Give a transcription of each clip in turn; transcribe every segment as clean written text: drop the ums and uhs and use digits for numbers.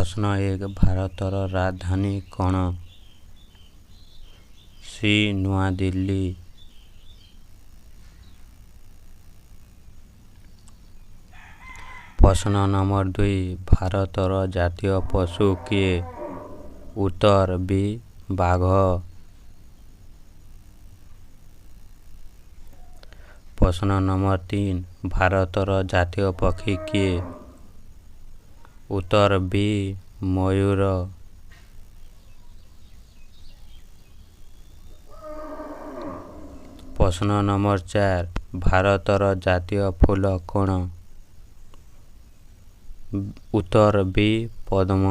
ପ୍ରଶ୍ନ 1 ଭାରତର ରାଜଧାନୀ କ'ଣ? ସି. ନୂଆଦିଲ୍ଲୀ। ପ୍ରଶ୍ନ ନମ୍ବର 2 ଭାରତର ଜାତୀୟ ପଶୁ କିଏ? ଉତ୍ତର ବି. ବାଘ। ପ୍ରଶ୍ନ ନମ୍ବର 3 ଭାରତର ଜାତୀୟ ପକ୍ଷୀ କିଏ? ଉତ୍ତର ବି. ମୟୂର। ପ୍ରଶ୍ନ ନମ୍ବର 4 ଭାରତର ଜାତୀୟ ଫୁଲ କ'ଣ? ଉତ୍ତର ବି. ପଦ୍ମ।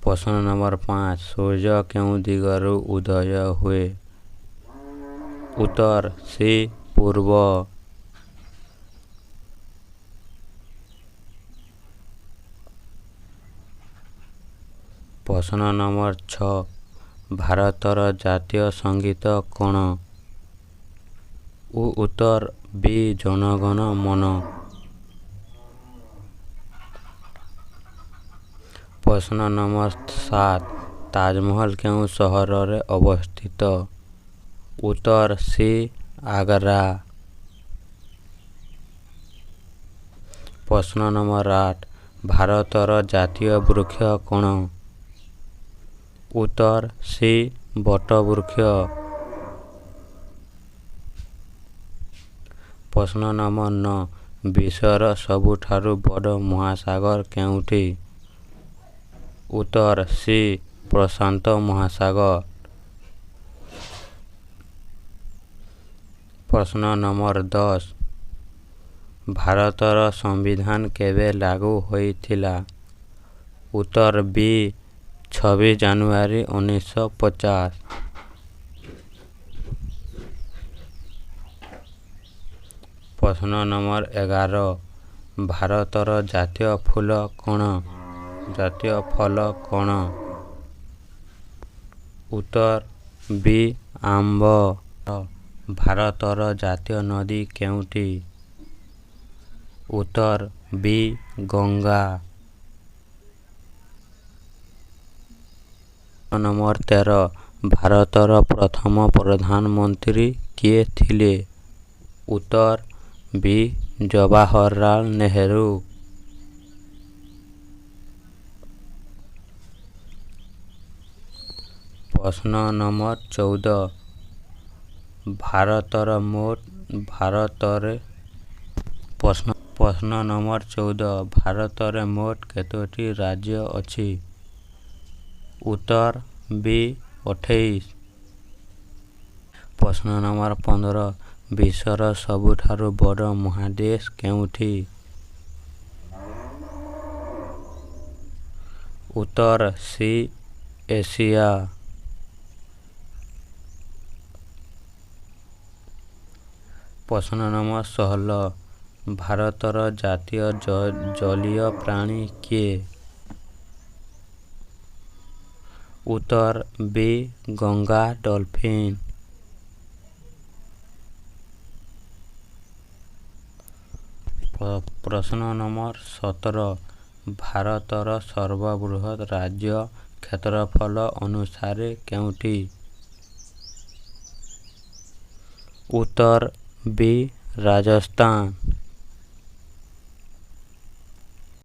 ପ୍ରଶ୍ନ ନମ୍ବର 5 ସୂର୍ଯ୍ୟ କେଉଁ ଦିଗରୁ ଉଦୟ ହୁଏ? ଉତ୍ତର ସି. ପୂର୍ବ। ପ୍ରଶ୍ନ ନମ୍ବର 6 ଭାରତର ଜାତୀୟ ସଙ୍ଗୀତ କ'ଣ? ଉତ୍ତର ବି. ଜନଗଣ ମନ। ପ୍ରଶ୍ନ ନମ୍ବର 7 ତାଜମହଲ କେଉଁ ସହରରେ ଅବସ୍ଥିତ? ଉତ୍ତର ସି. ଆଗ୍ରା। ପ୍ରଶ୍ନ ନମ୍ବର 8 ଭାରତର ଜାତୀୟ ବୃକ୍ଷ କ'ଣ? ଉତ୍ତର ସି. ବଟବୃକ୍ଷ। ପ୍ରଶ୍ନ ନମ୍ବର 9 ବିଶ୍ୱର ସବୁଠାରୁ ବଡ଼ ମହାସାଗର କେଉଁଠି? ଉତ୍ତର ସି. ପ୍ରଶାନ୍ତ ମହାସାଗର। ପ୍ରଶ୍ନ ନମ୍ବର 10 ଭାରତର ସମ୍ବିଧାନ କେବେ ଲାଗୁ ହୋଇଥିଲା? ଉତ୍ତର ବି. 26 ଜାନୁଆରୀ 1950। ପ୍ରଶ୍ନ ନମ୍ବର 11 ଭାରତର ଜାତୀୟ ଫୁଲ କ'ଣ? ଜାତୀୟ ଫଳ କ'ଣ? ଉତ୍ତର ବି. ଆମ୍ବ। ଭାରତର ଜାତୀୟ ନଦୀ କେଉଁଠି? ଉତ୍ତର ବି. ଗଙ୍ଗା। ପ୍ରଶ୍ନ ନମ୍ବର 13 ଭାରତର ପ୍ରଥମ ପ୍ରଧାନମନ୍ତ୍ରୀ କିଏ ଥିଲେ? ଉତ୍ତର ବି. ଜବାହରଲାଲ ନେହେରୁ। ପ୍ରଶ୍ନ ନମ୍ବର 14 ପ୍ରଶ୍ନ ନମ୍ବର 14 ଭାରତରେ ମୋଟ କେତୋଟି ରାଜ୍ୟ ଅଛି? ଉତ୍ତର ବି. 28। ପ୍ରଶ୍ନ ନମ୍ବର 15 ବିଶ୍ୱର ସବୁଠାରୁ ବଡ଼ ମହାଦେଶ କେଉଁଠି? ଉତ୍ତର ସି. ଏସିଆ। ପ୍ରଶ୍ନ ନମ୍ବର 16 ଭାରତର ଜାତୀୟ ଜଳୀୟ ପ୍ରାଣୀ କିଏ? ଉତ୍ତର ବି. ଗଙ୍ଗା ଡଲଫିନ୍। ପ୍ରଶ୍ନ ନମ୍ବର 17 ଭାରତର ସର୍ବବୃହତ୍ ରାଜ୍ୟ କ୍ଷେତ୍ରଫଳ ଅନୁସାରେ କେଉଁଟି? ଉତ୍ତର ବି. ରାଜସ୍ଥାନ।